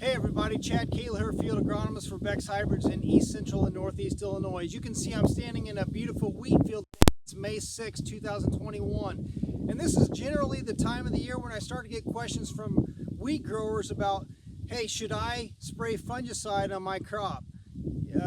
Hey everybody, Chad Kalaher, field agronomist for Beck's Hybrids in East Central and Northeast Illinois. As you can see, I'm standing in a beautiful wheat field. It's May 6, 2021. And this is generally the time of the year when I start to get questions from wheat growers about, hey, should I spray fungicide on my crop?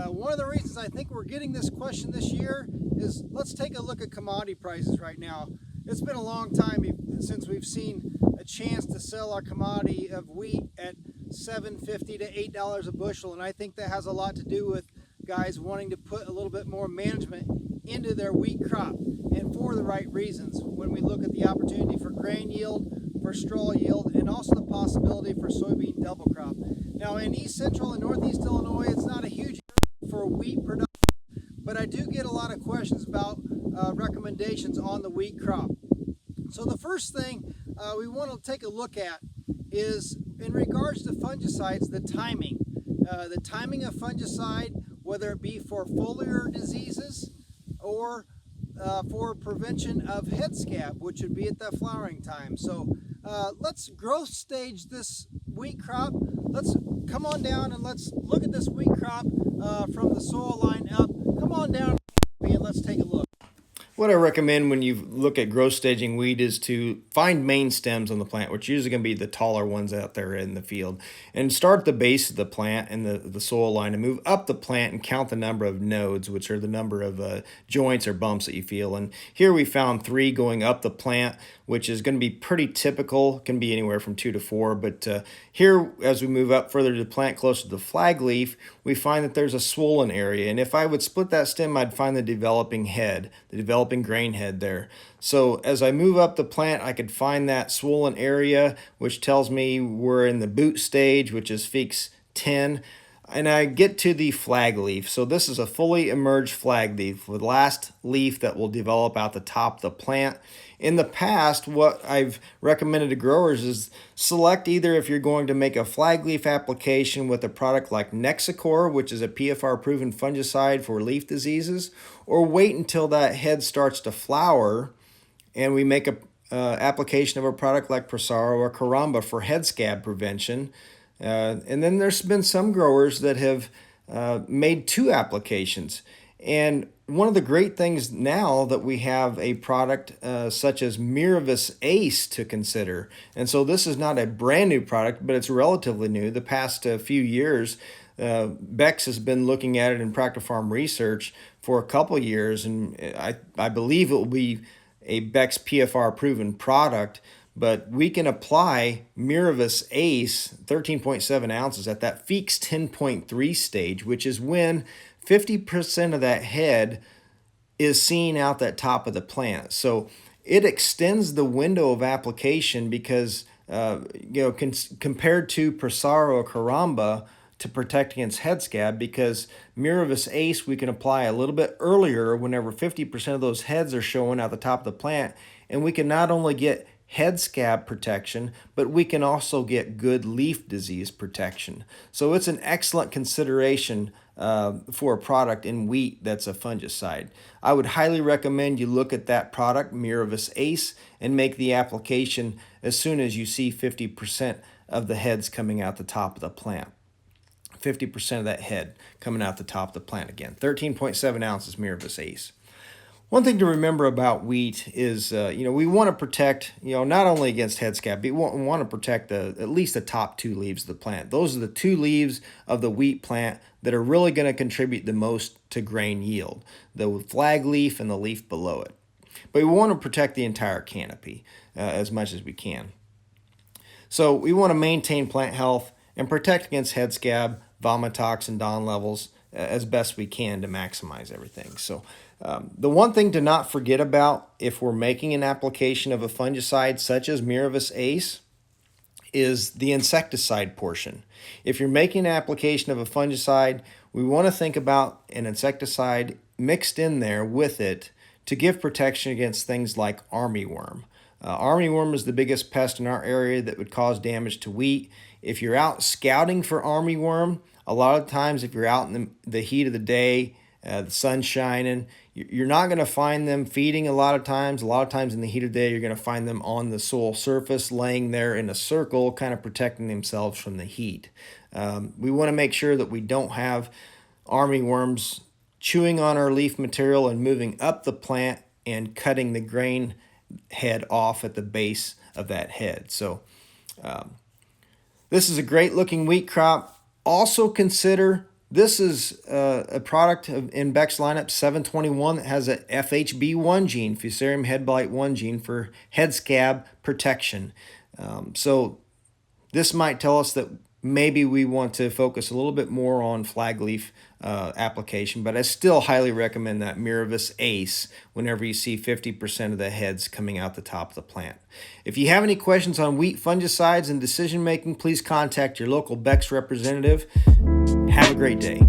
One of the reasons I think we're getting this question this year is let's take a look at commodity prices right now. It's been a long time since we've seen a chance to sell our commodity of wheat at $7.50 to $8 a bushel, and I think that has a lot to do with guys wanting to put a little bit more management into their wheat crop, and for the right reasons. When we look at the opportunity for grain yield, for straw yield, and also the possibility for soybean double crop. Now in East Central and Northeast Illinois, it's not a huge area for wheat production, but I do get a lot of questions about recommendations on the wheat crop. So the first thing we want to take a look at is in regards to fungicides, the timing. The timing of fungicide, whether it be for foliar diseases or for prevention of head scab, which would be at that flowering time. So let's growth stage this wheat crop. Let's come on down and let's look at this wheat crop from the soil line up. Come on down and let's take a look. What I recommend when you look at growth staging wheat is to find main stems on the plant, which are usually going to be the taller ones out there in the field, and start at the base of the plant and the soil line and move up the plant and count the number of nodes, which are the number of joints or bumps that you feel. And here we found 3 going up the plant, which is going to be pretty typical. It can be anywhere from 2 to 4, but here as we move up further to the plant closer to the flag leaf, we find that there's a swollen area, and if I would split that stem, I'd find the developing head, the developing grain head there. So as I move up the plant, I could find that swollen area, which tells me we're in the boot stage, which is Feeks 10. And I get to the flag leaf. So this is a fully emerged flag leaf, the last leaf that will develop out the top of the plant. In the past, what I've recommended to growers is select either if you're going to make a flag leaf application with a product like Nexicor, which is a PFR proven fungicide for leaf diseases, or wait until that head starts to flower and we make a application of a product like Prosaro or Caramba for head scab prevention. And then there's been some growers that have made 2 applications. And one of the great things now that we have a product such as Miravis Ace to consider. And so this is not a brand new product, but it's relatively new. The past few years, Beck's has been looking at it in Practifarm research for a couple years, and I believe it will be a Beck's PFR proven product. But we can apply Miravis Ace 13.7 ounces at that Feeks 10.3 stage, which is when 50% of that head is seen out that top of the plant. So it extends the window of application because, compared to Prosaro or Caramba to protect against head scab, because Miravis Ace we can apply a little bit earlier whenever 50% of those heads are showing out the top of the plant, and we can not only get head scab protection, but we can also get good leaf disease protection. So it's an excellent consideration for a product in wheat that's a fungicide. I would highly recommend you look at that product, Miravis Ace, and make the application as soon as you see 50% of the heads coming out the top of the plant. 50% of that head coming out the top of the plant again. 13.7 ounces Miravis Ace. One thing to remember about wheat is, we want to protect, not only against head scab, but we want to protect at least the top 2 leaves of the plant. Those are the 2 leaves of the wheat plant that are really going to contribute the most to grain yield, the flag leaf and the leaf below it. But we want to protect the entire canopy as much as we can. So we want to maintain plant health and protect against head scab, vomitox, and DON levels as best we can to maximize everything. So the one thing to not forget about if we're making an application of a fungicide such as Miravis Ace is the insecticide portion. If you're making an application of a fungicide, we want to think about an insecticide mixed in there with it to give protection against things like armyworm. Armyworm is the biggest pest in our area that would cause damage to wheat. If you're out scouting for armyworm, a lot of times if you're out in the heat of the day, the sun's shining, You're not going to find them feeding a lot of times. A lot of times in the heat of the day, you're going to find them on the soil surface, laying there in a circle, kind of protecting themselves from the heat. We want to make sure that we don't have armyworms chewing on our leaf material and moving up the plant and cutting the grain head off at the base of that head. So this is a great looking wheat crop. Also consider, this is a product in Beck's lineup 721 that has a FHB1 gene, Fusarium head blight 1 gene, for head scab protection. So this might tell us that maybe we want to focus a little bit more on flag leaf application, but I still highly recommend that Miravis Ace whenever you see 50% of the heads coming out the top of the plant. If you have any questions on wheat fungicides and decision making, please contact your local Beck's representative. Have a great day.